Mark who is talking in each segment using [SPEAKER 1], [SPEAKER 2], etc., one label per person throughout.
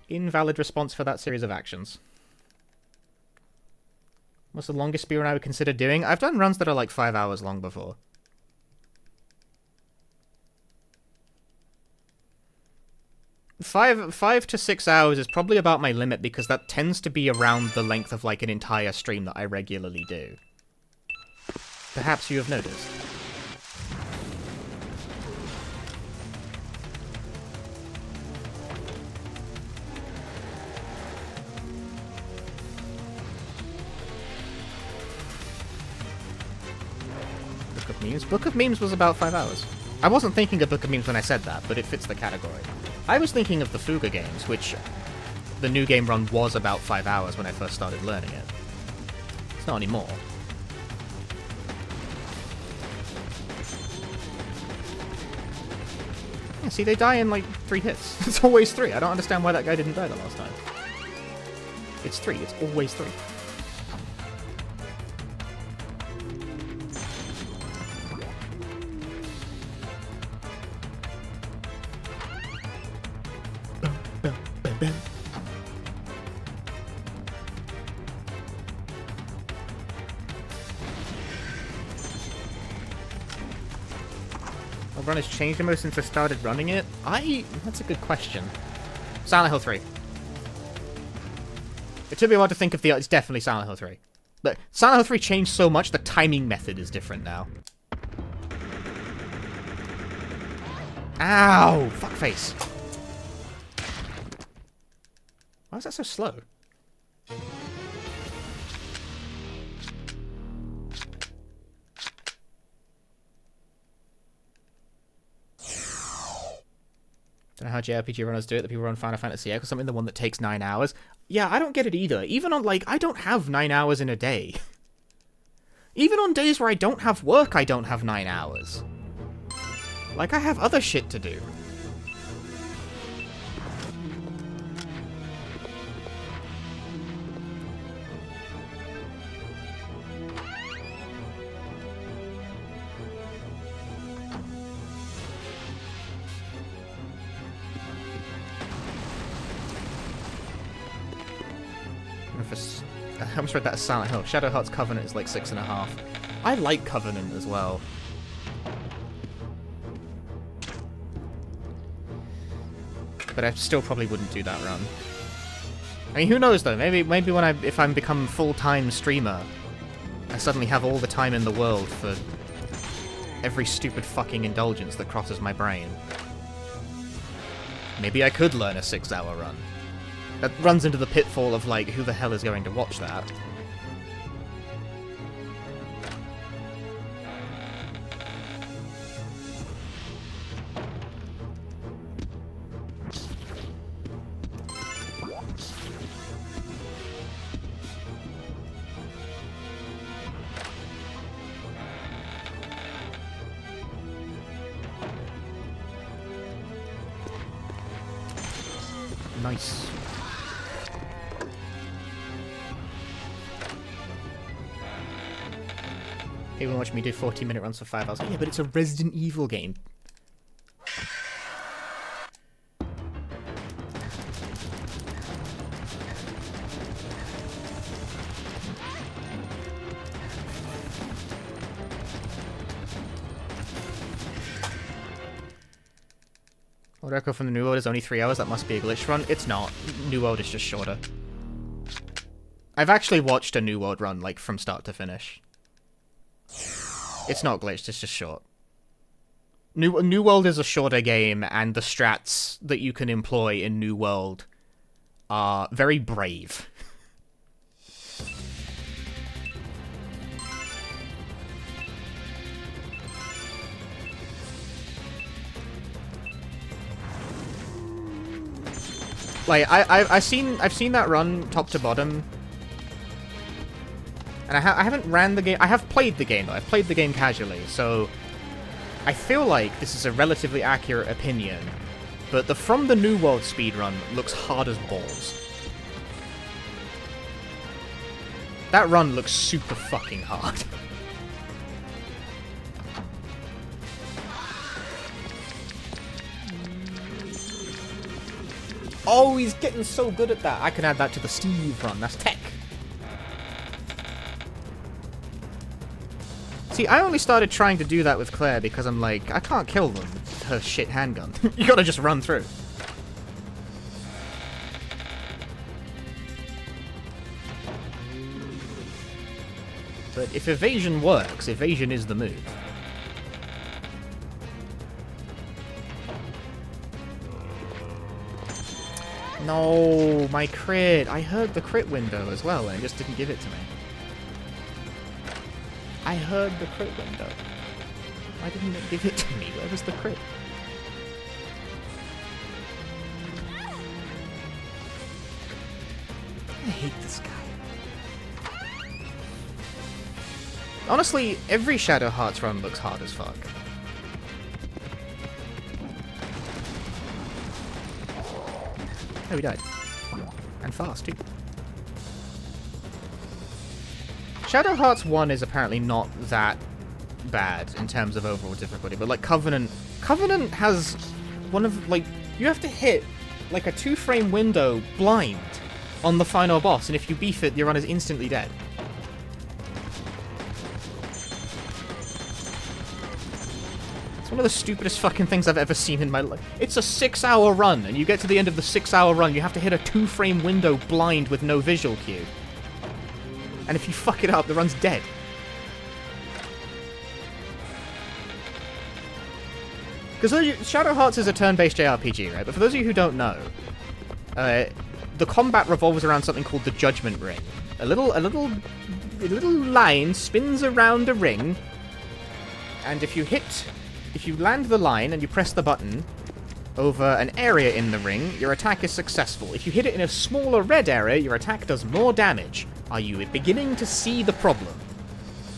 [SPEAKER 1] invalid response for that series of actions. What's the longest speedrun I would consider doing? I've done runs that are like 5 hours long before. Five to 6 hours is probably about my limit because that tends to be around the length of like an entire stream that I regularly do. Perhaps you have noticed. Book of Memes? Book of Memes was about 5 hours. I wasn't thinking of Book of Memes when I said that, but it fits the category. I was thinking of the Fuga games, which the new game run was about 5 hours when I first started learning it. It's not anymore. Yeah, see, they die in like 3 hits. It's always 3. I don't understand why that guy didn't die the last time. It's 3. It's always 3. Run has changed the most since I started running it? That's a good question. Silent Hill 3. It took me a while to think of it's definitely Silent Hill 3. But Silent Hill 3 changed so much, the timing method is different now. Ow! Fuckface. Why is that so slow? Don't know how JRPG runners do it. The people run Final Fantasy X or something, the one that takes 9 hours. Yeah, I don't get it either. Even on, like, I don't have 9 hours in a day. Even on days where I don't have work, I don't have 9 hours. Like, I have other shit to do. I almost read that as Silent Hill. Shadow Heart's Covenant is like 6.5. I like Covenant as well. But I still probably wouldn't do that run. I mean, who knows though? Maybe if I'm become full-time streamer, I suddenly have all the time in the world for every stupid fucking indulgence that crosses my brain. Maybe I could learn a 6-hour run. That runs into the pitfall of, like, who the hell is going to watch that? Nice. People watch me do 40-minute runs for 5 hours. Yeah, but it's a Resident Evil game. Old Echo from the New World is only 3 hours. That must be a glitch run. It's not. New World is just shorter. I've actually watched a New World run, like, from start to finish. It's not glitched, it's just short. New World is a shorter game, and the strats that you can employ in New World are very brave. Like, I've seen that run top to bottom. And I haven't ran the game. I have played the game, though. I've played the game casually, so I feel like this is a relatively accurate opinion. But the From the New World speedrun looks hard as balls. That run looks super fucking hard. Oh, he's getting so good at that. I can add that to the Steve run. That's tech. See, I only started trying to do that with Claire because I'm like, I can't kill them with her shit handgun. You gotta just run through. But if evasion works, evasion is the move. No, my crit. I heard the crit window as well, and it just didn't give it to me. I heard the crit window. Why didn't it give it to me? Where was the crit? I hate this guy. Honestly, every Shadow Hearts run looks hard as fuck. Oh, he died. And fast, too. Shadow Hearts 1 is apparently not that bad in terms of overall difficulty, but, like, Covenant has one of, like, you have to hit, like, a 2-frame window blind on the final boss, and if you beef it, your run is instantly dead. It's one of the stupidest fucking things I've ever seen in my life. It's a 6-hour run, and you get to the end of the 6-hour run, you have to hit a 2-frame window blind with no visual cue. And if you fuck it up, the run's dead. Because Shadow Hearts is a turn-based JRPG, right? But for those of you who don't know, the combat revolves around something called the Judgment Ring. A little line spins around a ring, and if you land the line and you press the button over an area in the ring, your attack is successful. If you hit it in a smaller red area, your attack does more damage. Are you beginning to see the problem?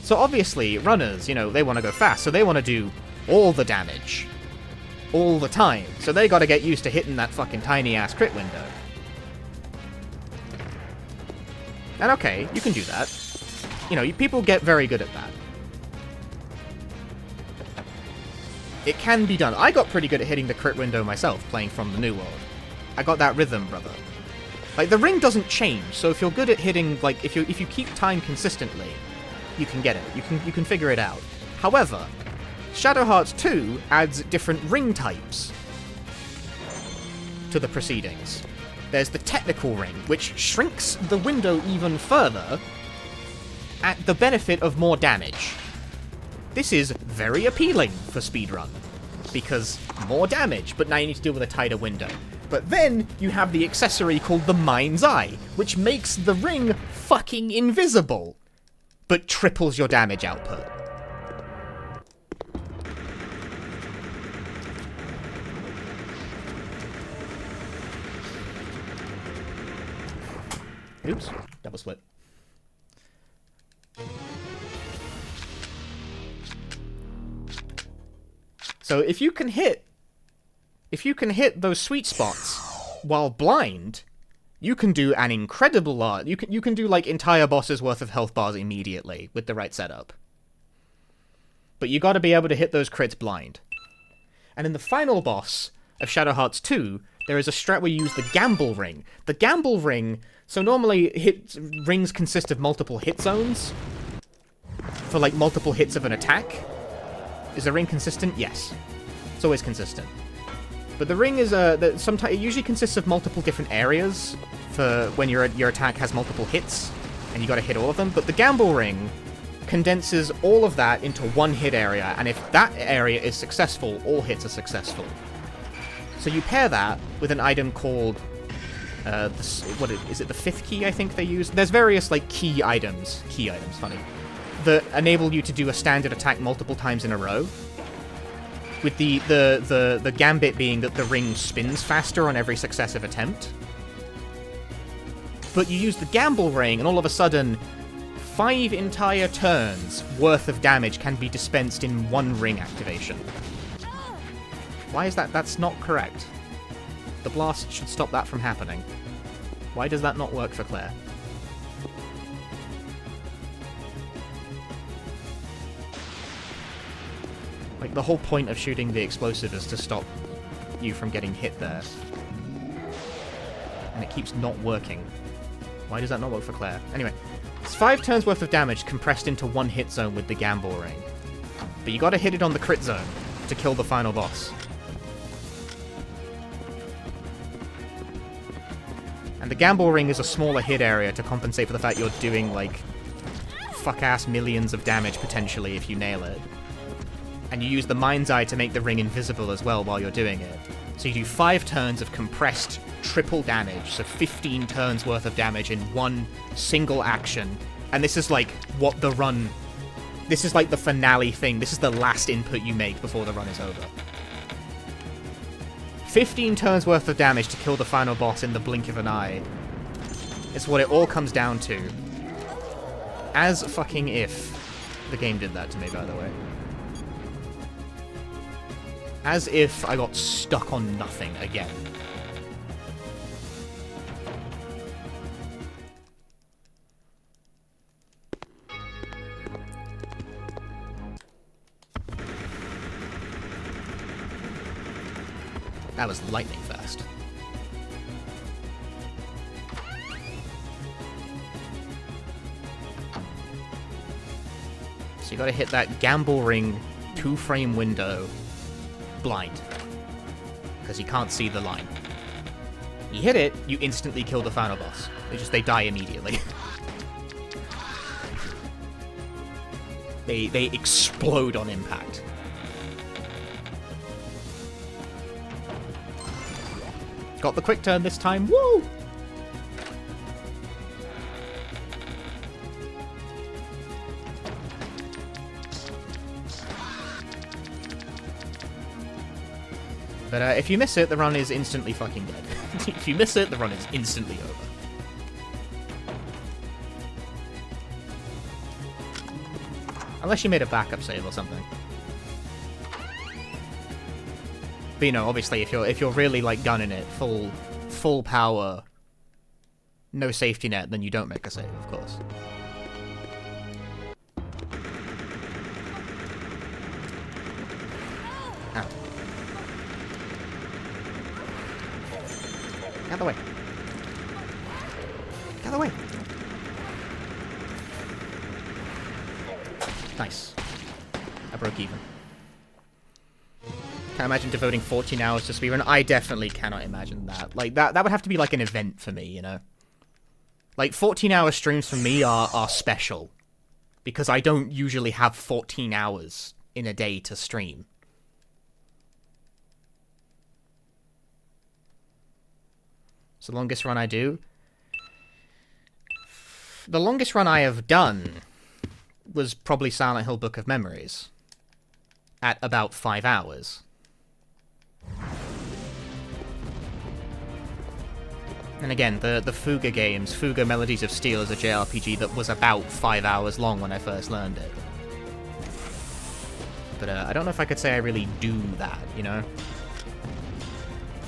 [SPEAKER 1] So obviously, runners, you know, they want to go fast, so they want to do all the damage. All the time. So they gotta get used to hitting that fucking tiny-ass crit window. And okay, you can do that. You know, people get very good at that. It can be done. I got pretty good at hitting the crit window myself, playing from the New World. I got that rhythm, brother. Like, the ring doesn't change, so if you're good at hitting, like, if you keep time consistently, you can get it. You can figure it out. However, Shadow Hearts 2 adds different ring types to the proceedings. There's the technical ring, which shrinks the window even further at the benefit of more damage. This is very appealing for speedrun, because more damage, but now you need to deal with a tighter window. But then you have the accessory called the Mind's Eye, which makes the ring fucking invisible, but triples your damage output. Oops, double split. So if you can hit those sweet spots while blind, you can do an incredible lot. You can do like entire bosses worth of health bars immediately with the right setup. But you got to be able to hit those crits blind. And in the final boss of Shadow Hearts 2, there is a strat where you use the Gamble Ring. The Gamble Ring, so normally rings consist of multiple hit zones for like multiple hits of an attack. Is the ring consistent? Yes. It's always consistent. But the ring is sometimes it usually consists of multiple different areas for when your attack has multiple hits, and you got to hit all of them. But the Gamble Ring condenses all of that into one hit area, and if that area is successful, all hits are successful. So you pair that with an item called is it the 5th key? I think they use. There's various like key items, funny, that enable you to do a standard attack multiple times in a row. With the gambit being that the ring spins faster on every successive attempt. But you use the Gamble Ring, and all of a sudden, 5 entire turns worth of damage can be dispensed in one ring activation. Why is that? That's not correct. The blast should stop that from happening. Why does that not work for Claire? Like, the whole point of shooting the explosive is to stop you from getting hit there. and it keeps not working. Why does that not work for Claire? Anyway, it's 5 turns worth of damage compressed into 1 hit zone with the Gamble Ring. But you gotta hit it on the crit zone to kill the final boss. And the Gamble Ring is a smaller hit area to compensate for the fact you're doing, like, fuck-ass millions of damage, potentially, if you nail it. And you use the Mind's Eye to make the ring invisible as well while you're doing it. So you do 5 turns of compressed triple damage, so 15 turns worth of damage in one single action. And this is, like, what the run... This is, like, the finale thing. This is the last input you make before the run is over. 15 turns worth of damage to kill the final boss in the blink of an eye. It's what it all comes down to. As fucking if the game did that to me, by the way. As if I got stuck on nothing again. That was lightning fast. So you gotta hit that Gamble Ring 2-frame window blind. Because you can't see the line. You hit it, you instantly kill the final boss. They die immediately. They explode on impact. Got the quick turn this time. Woo! But if you miss it, the run is instantly fucking dead. If you miss it, the run is instantly over. Unless you made a backup save or something. But you know, obviously, if you're really like gunning it, full power, no safety net, then you don't make a save, of course. Ow. Get out of the way. Get out of the way. Nice. I broke even. Can't imagine devoting 14 hours to speedrun. I definitely cannot imagine that. Like, that would have to be like an event for me, you know? Like, 14-hour streams for me are special. Because I don't usually have 14 hours in a day to stream. So the longest run I do? The longest run I have done was probably Silent Hill Book of Memories. At about 5 hours. And again, the Fuga games, Fuga Melodies of Steel is a JRPG that was about 5 hours long when I first learned it. But I don't know if I could say I really do that, you know?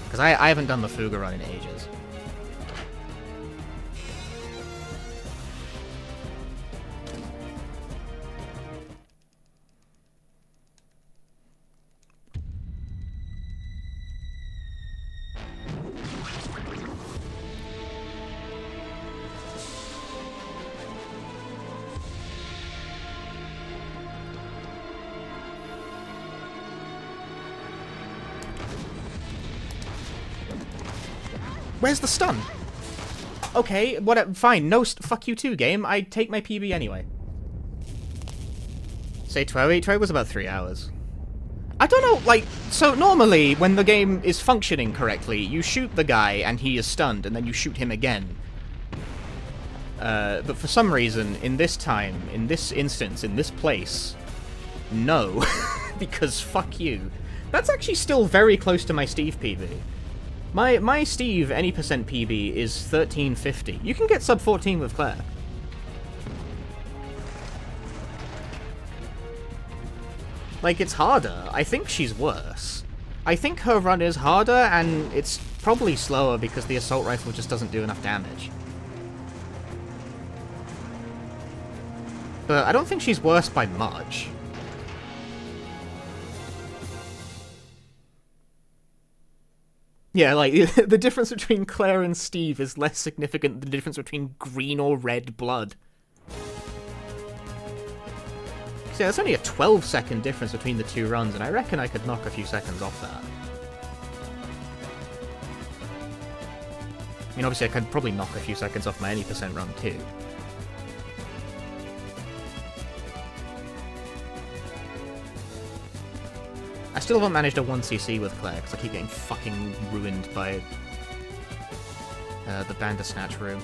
[SPEAKER 1] Because I haven't done the Fuga run in ages. Where's the stun? Okay, fine, no fuck you too, game. I take my PB anyway. Say 12 was about 3 hours. I don't know, like, so normally when the game is functioning correctly, you shoot the guy and he is stunned, and then you shoot him again. But for some reason, in this time, in this instance, in this place, no. Because fuck you. That's actually still very close to my Steve PB. My Steve any percent PB is 1350. You can get sub 14 with Claire. Like, it's harder. I think she's worse. I think her run is harder, and it's probably slower because the assault rifle just doesn't do enough damage. But I don't think she's worse by much. Yeah, like, the difference between Claire and Steve is less significant than the difference between green or red blood. So yeah, that's only a 12-second difference between the two runs, and I reckon I could knock a few seconds off that. I mean, obviously I could probably knock a few seconds off my any percent run too. I still haven't managed a 1cc with Claire, because I keep getting fucking ruined by the Bandersnatch room.